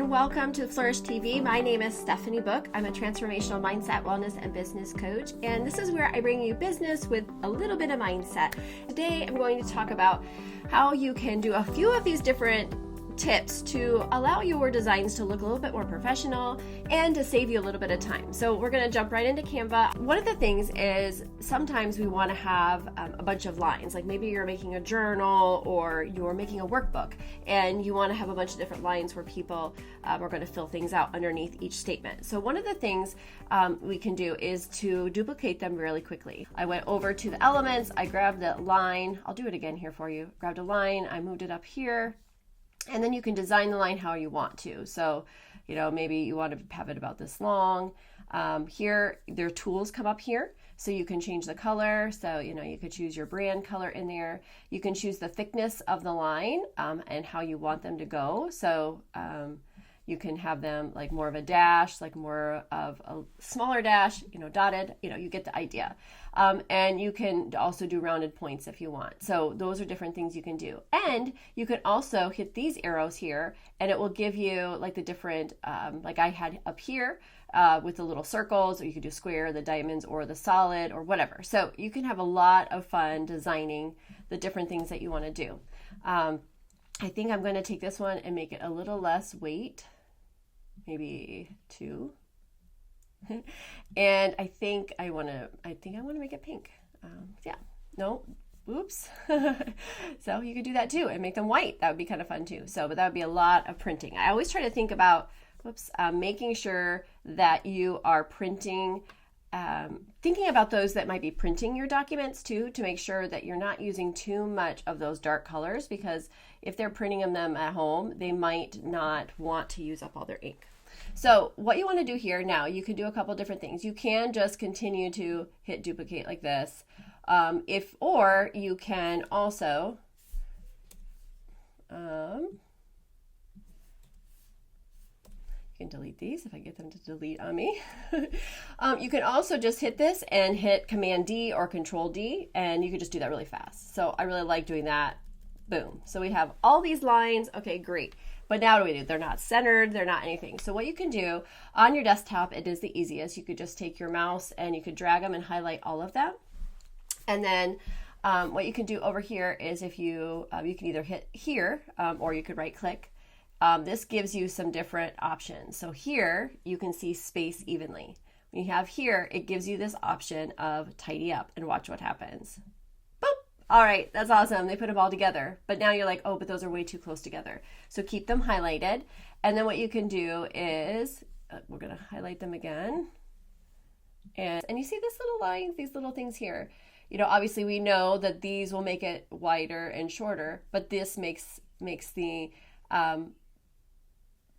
and welcome to Flourish TV. My name is Stephanie Book. I'm a transformational mindset, wellness, and business coach, and this is where I bring you business with a little bit of mindset. Today, I'm going to talk about how you can do a few of these different tips to allow your designs to look a little bit more professional and to save you a little bit of time. So we're going to jump right into Canva. One of the things is sometimes we want to have a bunch of lines, like maybe you're making a journal or you're making a workbook and you want to have a bunch of different lines where people are going to fill things out underneath each statement. So one of the things we can do is to duplicate them really quickly. I went over to the elements, I grabbed the line, I'll do it again here for you, grabbed a line, I moved it up here. And then you can design the line how you want to. So, maybe you want to have it about this long. Here, their tools come up here. So you can change the color. So, you could choose your brand color in there. You can choose the thickness of the line and how you want them to go. So you can have them like more of a dash, like more of a smaller dash, dotted, you get the idea. And you can also do rounded points if you want. So those are different things you can do. And you can also hit these arrows here and it will give you like the different, like I had up here with the little circles, or you could do square, the diamonds, or the solid, or whatever. So you can have a lot of fun designing the different things that you want to do. I think I'm going to take this one and make it a little less weight. Maybe 2. And I think I want to make it pink. Oops. So you could do that too and make them white. That would be kind of fun too. But that would be a lot of printing. I always try to think about, making sure that you are printing, thinking about those that might be printing your documents too, to make sure that you're not using too much of those dark colors, because if they're printing them at home, they might not want to use up all their ink. So what you want to do here now, you can do a couple different things. You can just continue to hit duplicate like this. Or you can also, you can delete these if I get them to delete on me. You can also just hit this and hit Command D or Control D, and you can just do that really fast. So I really like doing that. Boom. So we have all these lines. Okay, great. But now what do we do? They're not centered. They're not anything. So what you can do on your desktop, it is the easiest. You could just take your mouse and you could drag them and highlight all of them. And then what you can do over here is if you can either hit here or you could right click. This gives you some different options. So here you can see space evenly. When you have here, it gives you this option of tidy up, and watch what happens. All right, that's awesome. They put them all together. But now you're like, oh, but those are way too close together. So keep them highlighted. And then what you can do is, we're going to highlight them again. And you see this little line, these little things here. Obviously we know that these will make it wider and shorter, but this makes the,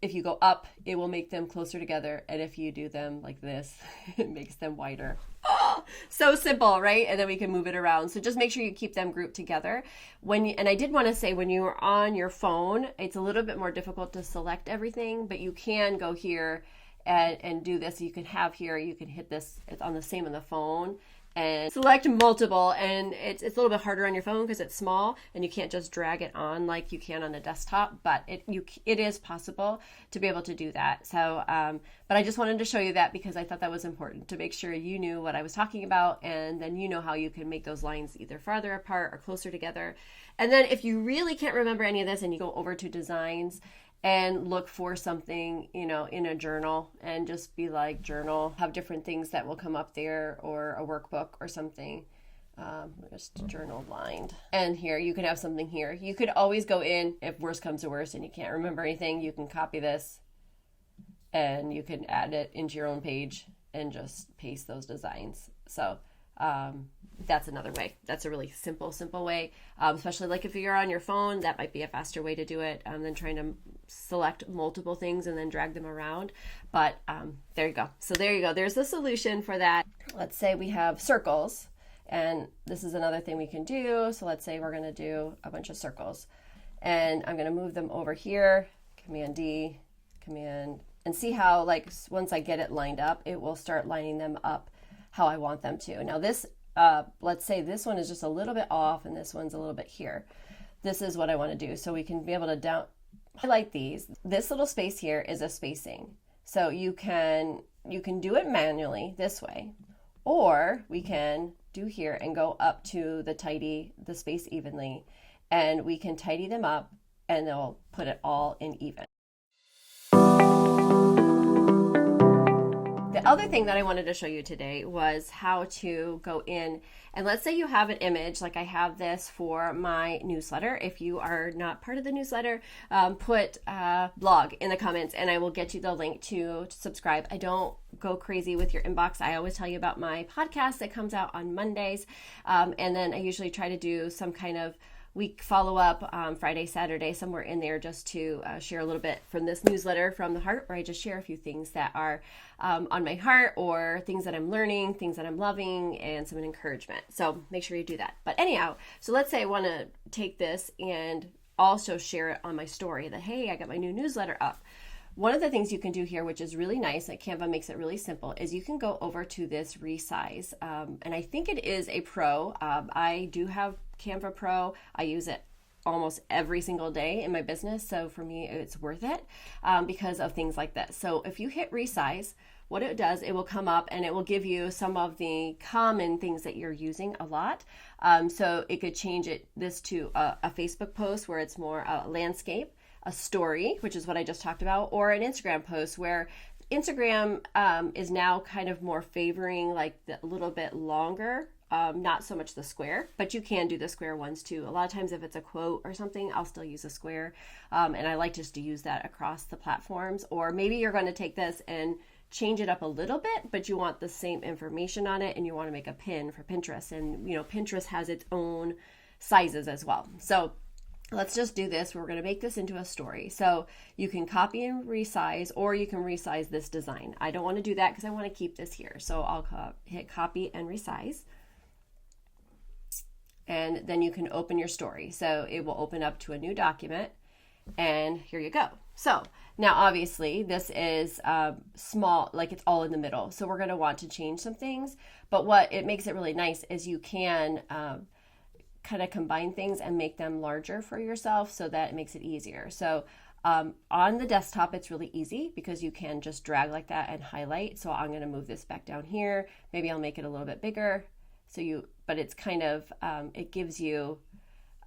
if you go up, it will make them closer together. And if you do them like this, it makes them wider. Oh, so simple, right? And then we can move it around. So just make sure you keep them grouped together. And I did want to say, when you are on your phone, it's a little bit more difficult to select everything, but you can go here and do this. You can have here, you can hit this, it's on the same on the phone, and select multiple, and it's a little bit harder on your phone because it's small and you can't just drag it on like you can on a desktop, but it is possible to be able to do that. So but I just wanted to show you that because I thought that was important to make sure you knew what I was talking about, and then you know how you can make those lines either farther apart or closer together. And then if you really can't remember any of this, and you go over to designs and look for something, in a journal, and just be like journal, have different things that will come up there, or a workbook or something. Just journal lined. And here, you can have something here. You could always go in, if worst comes to worst and you can't remember anything, you can copy this and you can add it into your own page and just paste those designs. So that's another way. That's a really simple way, especially like if you're on your phone, that might be a faster way to do it than trying to select multiple things and then drag them around. But there you go. So there you go. There's the solution for that. Let's say we have circles, and this is another thing we can do. So let's say we're going to do a bunch of circles, and I'm going to move them over here, Command D, Command, and see how, like, once I get it lined up, it will start lining them up how I want them to. Now this, let's say this one is just a little bit off and this one's a little bit here. This is what I want to do. So we can be able to highlight these. This little space here is a spacing. So you can do it manually this way, or we can do here and go up to the space evenly, and we can tidy them up and they'll put it all in even. The other thing that I wanted to show you today was how to go in, and let's say you have an image, like I have this for my newsletter. If you are not part of the newsletter, put blog in the comments and I will get you the link to subscribe. I don't go crazy with your inbox. I always tell you about my podcast that comes out on Mondays, and then I usually try to do some kind of week follow-up Friday, Saturday, somewhere in there, just to share a little bit from this newsletter from the heart, where I just share a few things that are on my heart, or things that I'm learning, things that I'm loving, and some encouragement. So make sure you do that. But anyhow, so let's say I want to take this and also share it on my story that, hey, I got my new newsletter up. One of the things you can do here, which is really nice, that Canva makes it really simple, is you can go over to this resize. And I think it is a pro. I do have Canva Pro. I use it almost every single day in my business. So for me, it's worth it because of things like this. So if you hit resize, what it does, it will come up and it will give you some of the common things that you're using a lot. So it could change this to a Facebook post where it's more a landscape, a story, which is what I just talked about, or an Instagram post, where Instagram is now kind of more favoring like the little bit longer, not so much the square, but you can do the square ones too. A lot of times if it's a quote or something, I'll still use a square. And I like just to use that across the platforms. Or maybe you're going to take this and change it up a little bit, but you want the same information on it and you want to make a pin for Pinterest. And Pinterest has its own sizes as well. So let's just do this. We're going to make this into a story. So you can copy and resize, or you can resize this design. I don't want to do that because I want to keep this here. So I'll hit copy and resize. And then you can open your story. So it will open up to a new document, and here you go. So now obviously this is small, like it's all in the middle. So we're going to want to change some things, but what it makes it really nice is you can kind of combine things and make them larger for yourself, so that it makes it easier. So on the desktop, it's really easy because you can just drag like that and highlight. So I'm going to move this back down here. Maybe I'll make it a little bit bigger. But it's kind of, it gives you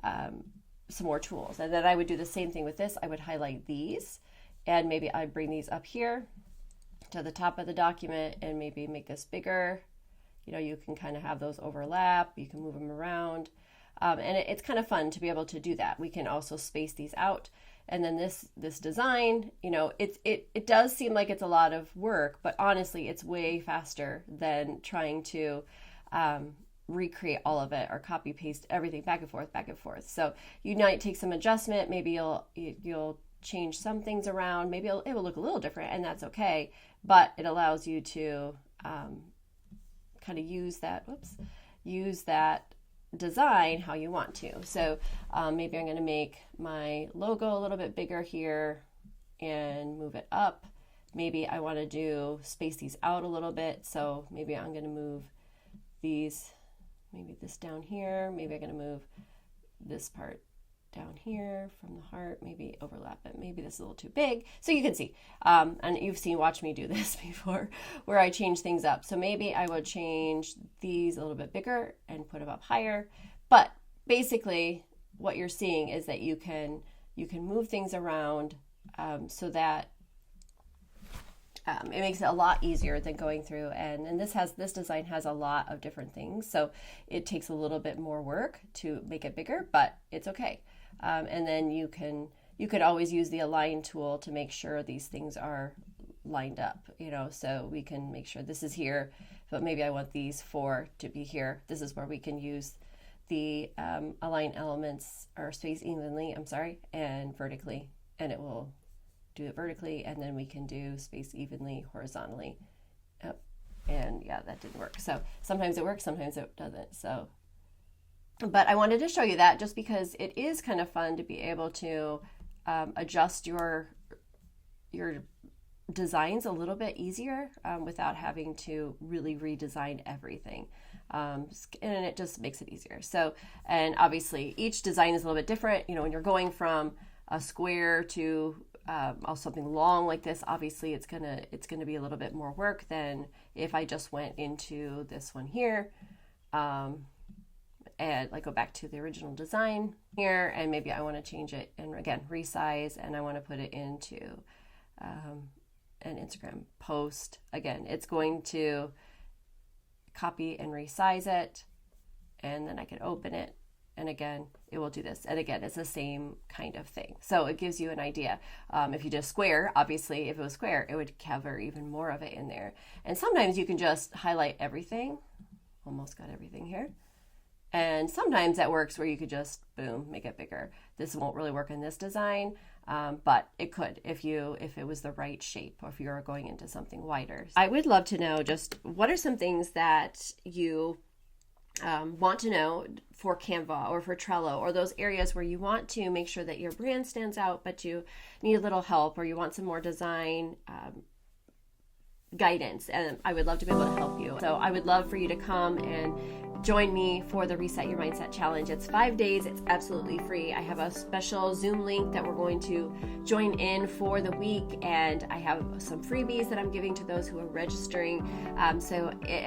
some more tools. And then I would do the same thing with this. I would highlight these, and maybe I'd bring these up here to the top of the document and maybe make this bigger. You can kind of have those overlap. You can move them around. And it's kind of fun to be able to do that. We can also space these out. And then this design, it does seem like it's a lot of work, but honestly, it's way faster than trying to recreate all of it or copy paste everything back and forth. So you might take some adjustment. Maybe you'll change some things around. Maybe it will look a little different, and that's okay. But it allows you to kind of use that design how you want to. So maybe I'm going to make my logo a little bit bigger here and move it up. Maybe I want to space these out a little bit. So maybe I'm going to move these, maybe this down here. Maybe I'm going to move this part down here from the heart, maybe overlap it. Maybe this is a little too big. So you can see, and watch me do this before, where I change things up. So maybe I would change these a little bit bigger and put them up higher. But basically what you're seeing is that you can move things around so that it makes it a lot easier than going through, and this design has a lot of different things, so it takes a little bit more work to make it bigger, but it's okay. And then you could always use the align tool to make sure these things are lined up, so we can make sure this is here, but maybe I want these four to be here. This is where we can use the align elements, or space evenly, and vertically, and it will do it vertically, and then we can do space evenly horizontally. Yep. And yeah, that didn't work. So sometimes it works, sometimes it doesn't. So, but I wanted to show you that just because it is kind of fun to be able to adjust your designs a little bit easier without having to really redesign everything. And it just makes it easier. So, and obviously each design is a little bit different. When you're going from a square to something long like this, obviously it's gonna be a little bit more work than if I just went into this one here, and like go back to the original design here, and maybe I want to change it and again resize, and I want to put it into an Instagram post. Again, it's going to copy and resize it, and then I can open it, and again it will do this, and again it's the same kind of thing. So it gives you an idea. If you just square, obviously if it was square it would cover even more of it in there, and sometimes you can just highlight everything. Almost got everything here. And sometimes that works where you could just, boom, make it bigger. This won't really work in this design, but it could if it was the right shape, or if you're going into something wider. I would love to know just what are some things that you want to know for Canva or for Trello, or those areas where you want to make sure that your brand stands out, but you need a little help, or you want some more design guidance, and I would love to be able to help you. So I would love for you to come and join me for the Reset Your Mindset Challenge. It's 5 days. It's absolutely free. I have a special Zoom link that we're going to join in for the week, and I have some freebies that I'm giving to those who are registering. And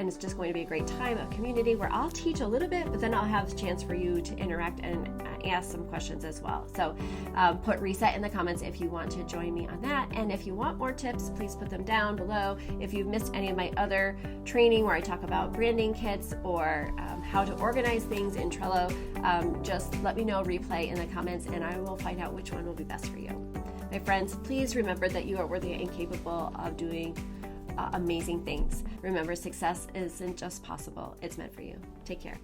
it's just going to be a great time, a community where I'll teach a little bit, but then I'll have a chance for you to interact and ask some questions as well. So put reset in the comments if you want to join me on that. And if you want more tips, please put them down below. If you've missed any of my other training where I talk about branding kits or how to organize things in Trello, just let me know, replay in the comments, and I will find out which one will be best for you. My friends, please remember that you are worthy and capable of doing amazing things. Remember, success isn't just possible, it's meant for you. Take care.